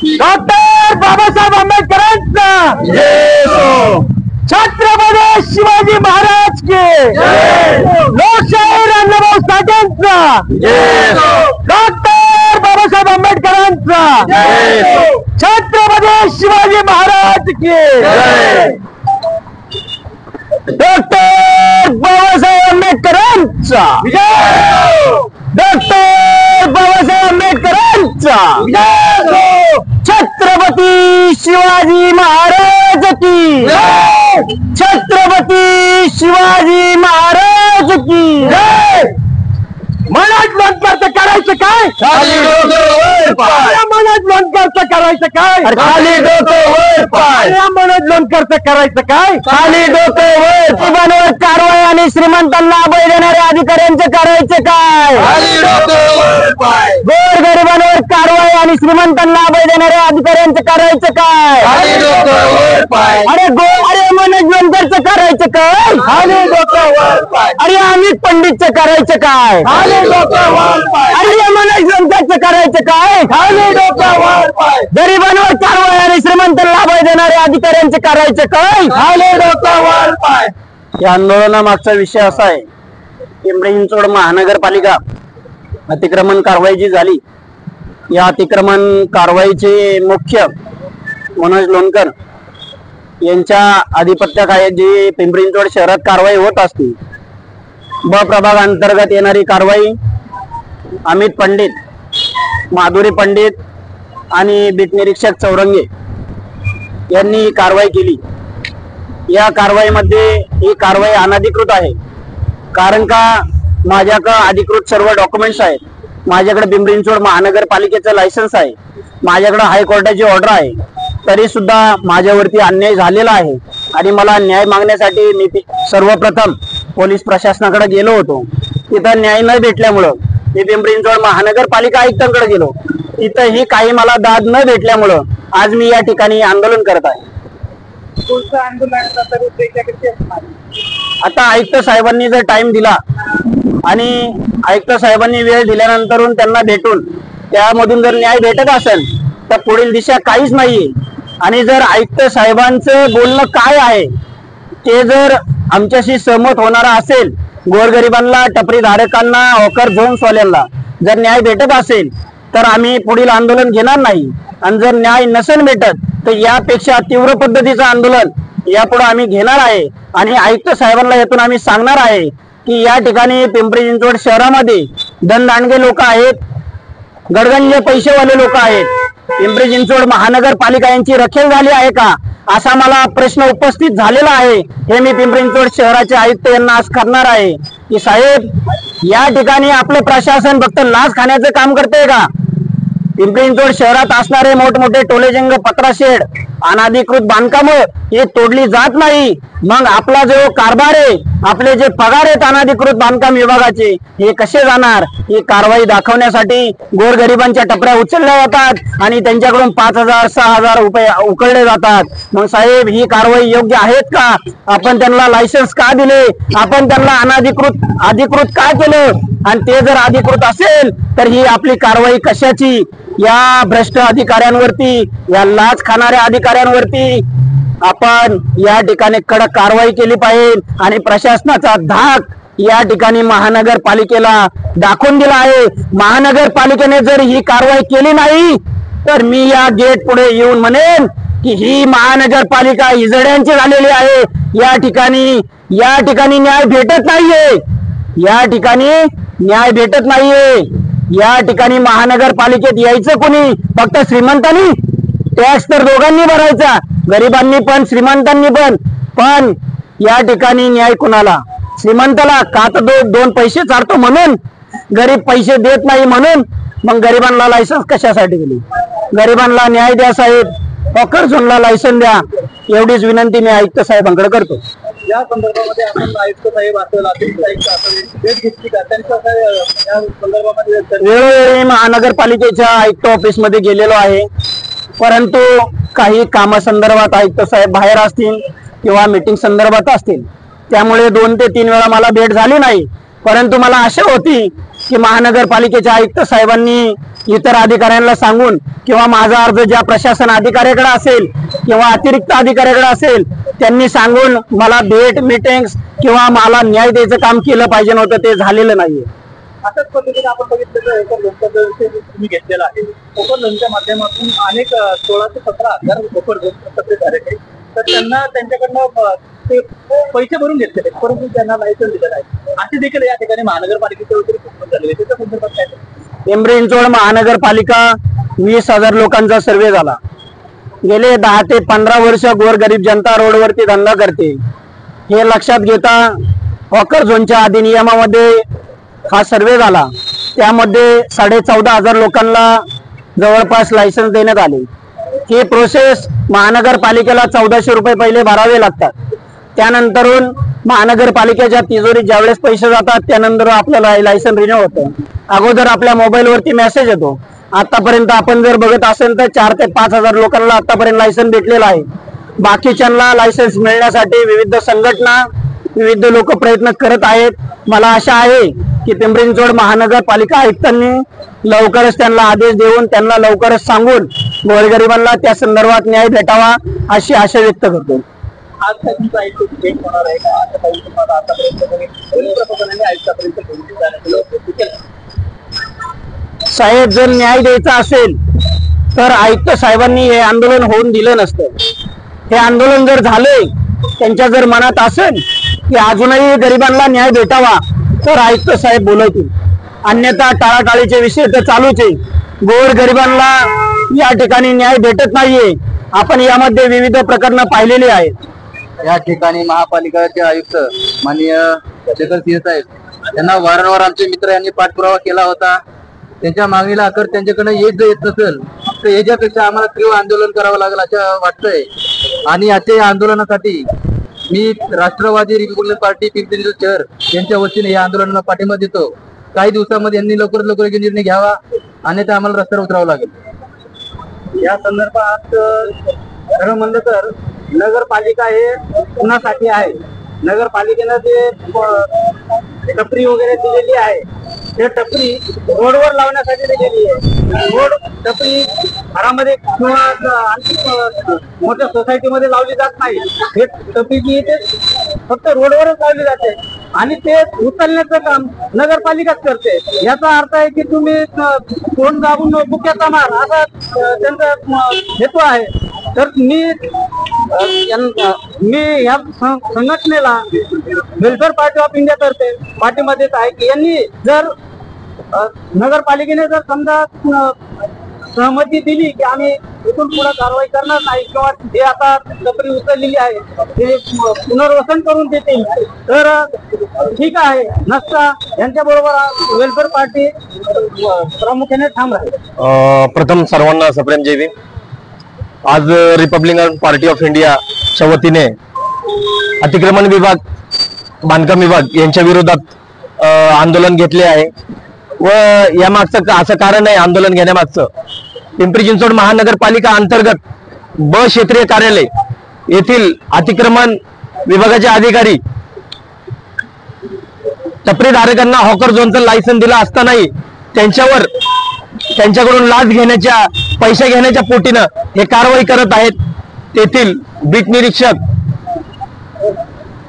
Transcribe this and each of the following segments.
Doctor Babasaheb आंबेडकरांचा छत्रपती शिवाजी महाराज के लोकशाहीर Annabhau साठेंचा doctor Babasaheb आंबेडकरांचा छत्रपती शिवाजी महाराज के डॉक्टर बाबासाहेब आंबेडकरांचा डॉक्टर बाबासाहेब आंबेडकरांचा छत्रपती शिवाजी महाराज की छत्रपती शिवाजी महाराज की मनात लोणकरचं करायचं काय खाली डोकं वर पाय मनात लोणकरचं करायचं काय खाली डोकं वर पाय मनात लोणकरचं करायचं काय खाली डोकं वर गरिबांवर कारवाई आणि श्रीमंतांना अभय देणाऱ्या अधिकाऱ्यांचं करायचं काय खाली डोकं वर पाय गोर गरिबांवर कारवाई आणि श्रीमंतांना अभय देणाऱ्या अधिकाऱ्यांचं करायचं काय खाली डोकं वर पाय अरे मनोज लोणकरचं करायचं काय खाली डोकं वर पाय अरे अमित पंडितचं करायचं काय खाली डोकं वर पाय अरे मनोज लोणकरचं करायचं काय खाली डोकं वर पाय गरिबांवर कारवाई आणि श्रीमंतांना अभय देणाऱ्या अधिकाऱ्यांचं करायचं काय खाली डोकं वर पाय या आंदोलनामागचा विषय असा आहे, पिंपरी चिंचवड महानगरपालिका अतिक्रमण कारवाई जी झाली, या अतिक्रमण कारवाईचे मुख्य मनोज लोणकर यांच्या आधिपत्याखाली जी पिंपरी चिंचवड शहरात कारवाई होत असते, ब प्रभाग अंतर्गत येणारी कारवाई अमित पंडित, माधुरी पंडित आणि बीट निरीक्षक चौरंगे यांनी ही कारवाई केली। या कारवाईमध्ये ही कारवाई अनधिकृत आहे, कारण का माझ्याकडे अधिकृत सर्व डॉक्युमेंट्स आहेत, माझ्याकडे पिंपरी चिंचवड महानगरपालिकेचं लायसन्स आहे, माझ्याकडे हायकोर्टाची ऑर्डर आहे, तरी सुद्धा माझ्यावरती अन्याय झालेला आहे आणि मला न्याय मागण्यासाठी मी सर्वप्रथम पोलीस प्रशासनाकडे गेलो होतो। तिथं न्याय न भेटल्यामुळं मी पिंपरी चिंचवड महानगरपालिका आयुक्तांकडे गेलो, तिथंही काही मला दाद न भेटल्यामुळं आज मी या ठिकाणी आंदोलन करत आहे। आता आयुक्त साहेबांनी जर टाइम दिला आणि आयुक्त साहेबांनी वेळ दिल्यानंतर त्यांना भेटून त्यामधून जर न्याय भेटत असेल तर पुढील दिशा काहीच नाहीये। आणि जर आयुक्त साहेबांचं बोलणं काय आहे ते जर आमच्याशी सहमत होणार असेल, गोरगरिबांना, टपरी धारकांना, हॉकर झोन्सवाल्यांना जर न्याय भेटत असेल तर आम्ही पुढील आंदोलन घेणार नाही, आणि जर न्याय नसेल भेटत तर यापेक्षा तीव्र पद्धतीचं आंदोलन यापुढे आम्ही घेणार आहे। आणि आयुक्त साहेबांना यातून आम्ही सांगणार आहे की या ठिकाणी पिंपरी चिंचवड शहरामध्ये धनदांडगे लोक आहेत, गडगंज पैसेवाले लोक आहेत, पिंपरी चिंचवड महानगरपालिका यांची रखेल झाली आहे का असा मला प्रश्न उपस्थित झालेला आहे। हे मी पिंपरी चिंचवड शहराचे आयुक्त यांना आज करणार आहे की साहेब, या ठिकाणी आपलं प्रशासन फक्त लाच खाण्याचं काम करते का? पिंपरी चिंचवड शहरात असणारे मोठमोठे टोलेजंग, पत्राशेड, अनाधिकृत बांधकाम हे तोडली जात नाही, मग आपला जो कारभार आहे, आपले जे पगार आहेत अनाधिकृत बांधकाम विभागाचे, हे कसे जाणार? ही कारवाई दाखवण्यासाठी गोरगरिबांच्या टपऱ्या उचलल्या जातात आणि त्यांच्याकडून 5,000 6,000 रुपये उकळले जातात। मग साहेब, ही कारवाई योग्य आहेत का? आपण त्यांना लायसन्स का दिले? आपण त्यांना अधिकृत का केलं? आणि ते जर अधिकृत असेल तर ही आपली कारवाई कशाची? या भ्रष्ट अधिकाऱ्यांवरती, या लाच खाणाऱ्या अधिकाऱ्यांवरती आपण या ठिकाणी कडक कारवाई केली पाहिजे। आणि प्रशासनाचा धाक या ठिकाणी महानगरपालिकेला दाखवून दिला आहे। महानगरपालिकेने जर ही कारवाई केली नाही तर मी या गेट पुढे येऊन म्हणेन की ही महानगरपालिका इजड्यांची झालेली आहे। या ठिकाणी न्याय भेटत नाहीये, या ठिकाणी न्याय भेटत नाहीये। या ठिकाणी महानगरपालिकेत यायचं कोणी? फक्त श्रीमंतांनी? टॅक्स तर दोघांनी भरायचा, गरिबांनी पण श्रीमंतांनी पण या ठिकाणी न्याय कुणाला? श्रीमंताला का? तर दोन पैसे चारतो म्हणून, गरीब पैसे देत नाही म्हणून। मग गरिबांना लायसन्स कशासाठी दिली? गरिबांना न्याय द्या साहेब, हॉकर झोनला लायसन्स द्या, एवढीच विनंती मी आयुक्त साहेबांकडे करतो। या संदर्भामध्ये आपण आयुक्त साहेब असेल, अतिरिक्त आयुक्त असेल, भेट घेतली का? त्यांच्या या संदर्भामध्ये वेळोवेळी महानगरपालिकेच्या आयुक्त ऑफिस मध्ये गेलेलो आहे, परंतु काही कामासंदर्भात आयुक्त साहेब बाहेर असतील किंवा मीटिंग संदर्भात असतील, त्यामुळे 2 ते 3 वेळा मला भेट झाली नाही। परंतु मला आशा होती की महानगरपालिकेच्या आयुक्त साहेबांनी इतर अधिकाऱ्यांना सांगून किंवा माझा अर्ज ज्या प्रशासन अधिकाऱ्याकडे असेल किंवा अतिरिक्त अधिकाऱ्याकडे असेल त्यांनी सांगून मला भेट मीटिंग्स किंवा मला न्याय द्यायचं काम केलं पाहिजे नव्हतं, ते झालेलं नाहीये. अशाच पद्धतीने आपण बघितलं कोकण लोणचा तुम्ही घेतलेला आहे. कोकण लोणच्या माध्यमातून अनेक 16 ते 17 हजार कोकण तक्रारदारक आहेत, तर त्यांना त्यांच्याकडनं ते पैसे भरून घेतलेले परंतु त्यांना लायसन्स दिलेलं आहे. असे देखील या ठिकाणी महानगरपालिकेच्या वतीने खूप झालेले. त्याच्या संदर्भात काय पिंपरी चिंचवड महानगरपालिका 20,000 लोकांचा सर्वे झाला. गेले 10 ते 15 वर्ष गोरगरीब जनता रोडवरती धंदा करते. हे लक्षात घेता हॉकर झोनच्या अधिनियमामध्ये हा सर्वे झाला. त्यामध्ये 14,500 लोकांना जवळपास लायसन्स देण्यात आले. ही प्रोसेस महानगरपालिकेला 1400 रुपये पहिले भरावे लागतात. त्यानंतरून महानगरपालिकेच्या तिजोरीत ज्यावेळेस पैसे जातात त्यानंतर आपल्याला लायसन्स रिन्यू होतं. अगोदर आपल्या मोबाईलवरती मेसेज येतो. आतापर्यंत आपण जर बघत असेल तर 4 ते 5,000 लोकांना आतापर्यंत लायसन्स भेटलेला आहे. बाकीच्यांना लायसन्स मिळण्यासाठी विविध संघटना विविध लोक प्रयत्न करत आहेत. मला आशा आहे की पिंपरी चिंचवड महानगरपालिका आयुक्तांनी लवकरच त्यांना आदेश देऊन त्यांना लवकरच सांगून गोरगरिबांना त्या संदर्भात न्याय भेटावा अशी आशा व्यक्त करतो. आज तुमचं आयुक्त भेट होणार आहे का? आता काही तुम्हाला आतापर्यंत प्रशासनाने आयुक्तापर्यंत साहेब जर न्याय द्यायचा असेल तर आयुक्त साहेबांनी हे आंदोलन होऊन दिलं नसतं. हे आंदोलन जर झाले त्यांच्या जर मनात असेल की अजूनही गरिबांना न्याय भेटावा तर आयुक्त साहेब बोलवतील. अन्यथा टाळाटाळीचे विषय तर चालूच आहे. गोरगरिबांना या ठिकाणी न्याय भेटत नाहीये. आपण यामध्ये विविध प्रकरणं पाहिलेली आहेत. या ठिकाणी महापालिकेचे आयुक्त माननीय शेखर सिंह साहेब यांना वारंवार आमचे मित्र यांनी पाठपुरावा केला होता. त्यांच्या मागणीला अखेर त्यांच्याकडे येत नसेल तर याच्यापेक्षा आम्हाला तीव्र आंदोलन करावं लागेल असं वाटतंय. आणि याच्या आंदोलनासाठी मी राष्ट्रवादी रिपब्लिकन पार्टी पिंपरी चिंचवड शहर यांच्या वतीने या आंदोलनाला पाठिंबा देतो. काही दिवसामध्ये यांनी लवकरात लवकर एक निर्णय घ्यावा अन्यथा आम्हाला रस्त्यावर उतरावं लागेल. या संदर्भात खरं म्हणलं तर नगरपालिका हे कुणासाठी आहे? नगरपालिकेनं जे टपरी वगैरे दिलेली आहे ते टपरी रोडवर लावण्यासाठी दिलेली आहे. रोड टपरी घरामध्ये किंवा आणखी मोठ्या सोसायटीमध्ये लावली जात नाही. हे टपरी जी ते फक्त रोडवरच लावली जाते आणि ते उचलण्याचं काम नगरपालिकाच करते. याचा अर्थ आहे की तुम्ही कोण दाबून बुक्याचा मार असा त्यांचा हेतू आहे. तर मी या संघटनेला वेलफेअर पार्टी ऑफ इंडिया तर्फे पाठिंबा देत आहे की यांनी जर नगरपालिकेने जर समजा सहमती दिली की आम्ही इथून पुढे कारवाई करणार नाही किंवा जे आता टपरी उचललेली आहे ते पुनर्वसन करून देतील तर ठीक आहे. नसता यांच्या बरोबर वेलफेअर पार्टी प्रामुख्याने ठाम राहील. प्रथम सर्वांना सप्रेम जय भीम. आज रिपब्लिकन पार्टी ऑफ इंडियाच्या वतीने अतिक्रमण विभाग बांधकाम विभाग यांच्या विरोधात आंदोलन घेतले आहे व यामागचं असं कारण आहे आंदोलन घेण्यामागचं. पिंपरी चिंचवड महानगरपालिका अंतर्गत ब क्षेत्रीय कार्यालय येथील अतिक्रमण विभागाचे अधिकारी टपरीधारकांना हॉकर झोनचं लायसन दिलं असतानाही त्यांच्याकडून लाच घेण्याच्या पैसे घेण्याच्या पोटीनं हे कारवाई करत आहेत. तेथील बीट निरीक्षक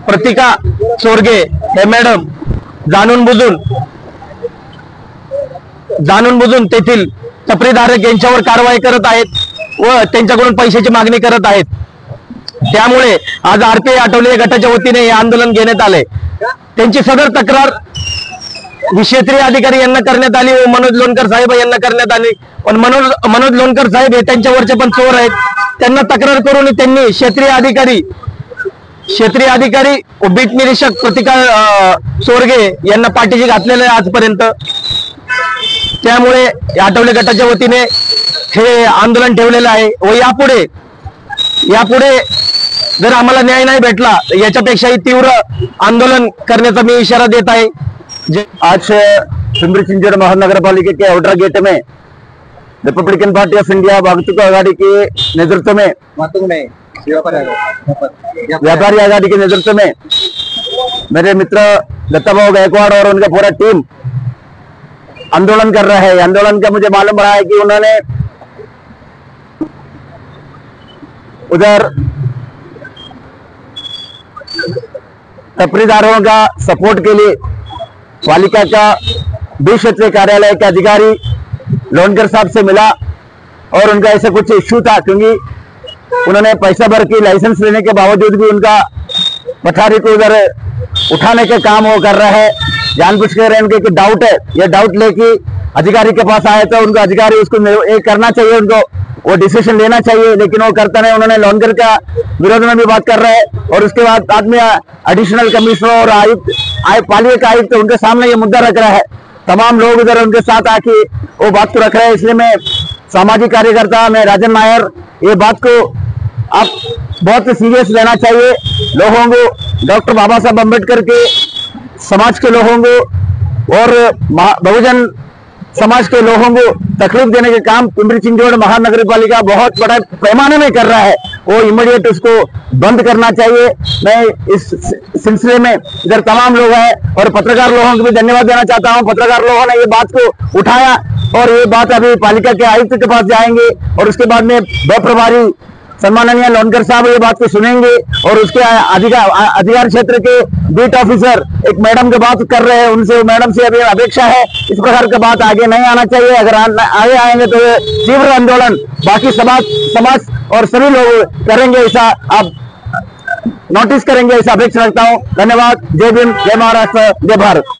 प्रतिका चोरगे हे मॅडम जाणून बुजून तेथील टपरीधारक यांच्यावर कारवाई करत आहेत व त्यांच्याकडून पैशाची मागणी करत आहेत. त्यामुळे आज आरपीआय आठवले गटाच्या वतीने हे आंदोलन घेण्यात आले. त्यांची सदर तक्रार क्षेत्रीय अधिकारी यांना करण्यात आली व मनोज लोणकर साहेब यांना करण्यात आली. पण मनोज लोणकर साहेब हे त्यांच्यावरचे पण चोर आहेत. त्यांना तक्रार करून त्यांनी क्षेत्रीय अधिकारी व बीट निरीक्षक प्रतिका चोरगे यांना पाठीशी घातलेलं आहे आजपर्यंत. त्यामुळे आठवले गटाच्या वतीने हे आंदोलन ठेवलेलं आहे व यापुढे जर आम्हाला न्याय नाही भेटला याच्यापेक्षाही तीव्र आंदोलन करण्याचा मी इशारा देत आहे. आज पिंपरी चिंचवड महानगरपालिका के आउटर गेट में रिपब्लिकन पार्टी ऑफ इंडिया वागतुक आघाड़ी के नेतृत्व में व्यापारी आघाड़ी के नेतृत्व में मेरे मित्र दत्ताभाऊ गायकवाड़ और उनका पूरा टीम आंदोलन कर रहे हैं। आंदोलन का मुझे मालूम पड़ा है कि उन्होंने उधर टपरीदारों का सपोर्ट के लिए पालिका का 20 क्षेत्रीय कार्यालय के अधिकारी लोनकर साहब से मिला और उनका ऐसा कुछ इश्यू था, क्योंकि उन्होंने पैसा भर के लाइसेंस लेने के बावजूद भी उनका पठारी को उधर उठाने के काम वो कर रहा है। जानबूझ कर उनके डाउट है, ये डाउट लेके अधिकारी के पास आए तो उनको अधिकारी उसको ये करना चाहिए, उनको वो डिसीजन लेना चाहिए, लेकिन वो करता नहीं। उन्होंने लोनकर का विरोध में भी बात कर रहे हैं और उसके बाद में एडिशनल कमिश्नर और आयुक्त पालिका का आयुक्त उनके सामने ये मुद्दा रख रहा है। तमाम लोग उधर उनके साथ आके वो बात को रख रहे हैं। इसलिए मैं सामाजिक कार्यकर्ता मैं राजन नायर, ये बात को आप बहुत सीरियस लेना चाहिए। लोगों को डॉक्टर बाबा साहब अम्बेडकर के समाज के लोगों को और बहुजन समाज के लोगों को तकलीफ देने के काम पिंपरी चिंचवड़ महानगर पालिका बहुत बड़ा पैमाने में कर रहा है, वो इमीडिएट उसको बंद करना चाहिए। मैं इस सिलसिले में इधर तमाम लोग हैं और पत्रकार लोगों को भी धन्यवाद देना चाहता हूं। पत्रकार लोगों ने ये बात को उठाया और ये बात अभी पालिका के आयुक्त के पास जाएंगे और उसके बाद में प्रभारी सम्माननीय लोनकर साहब ये बात को सुनेंगे और उसके अधिकार क्षेत्र के बीट ऑफिसर एक मैडम के बात कर रहे हैं, उनसे मैडम से अभी अपेक्षा है इस प्रकार का बात आगे नहीं आना चाहिए। अगर आगे आएंगे तो तीव्र आंदोलन बाकी समाज और सभी लोग करेंगे, ऐसा आप नोटिस करेंगे, ऐसा अपेक्षा रखता हूँ। धन्यवाद। जय भीम, जय महाराष्ट्र, जय भारत।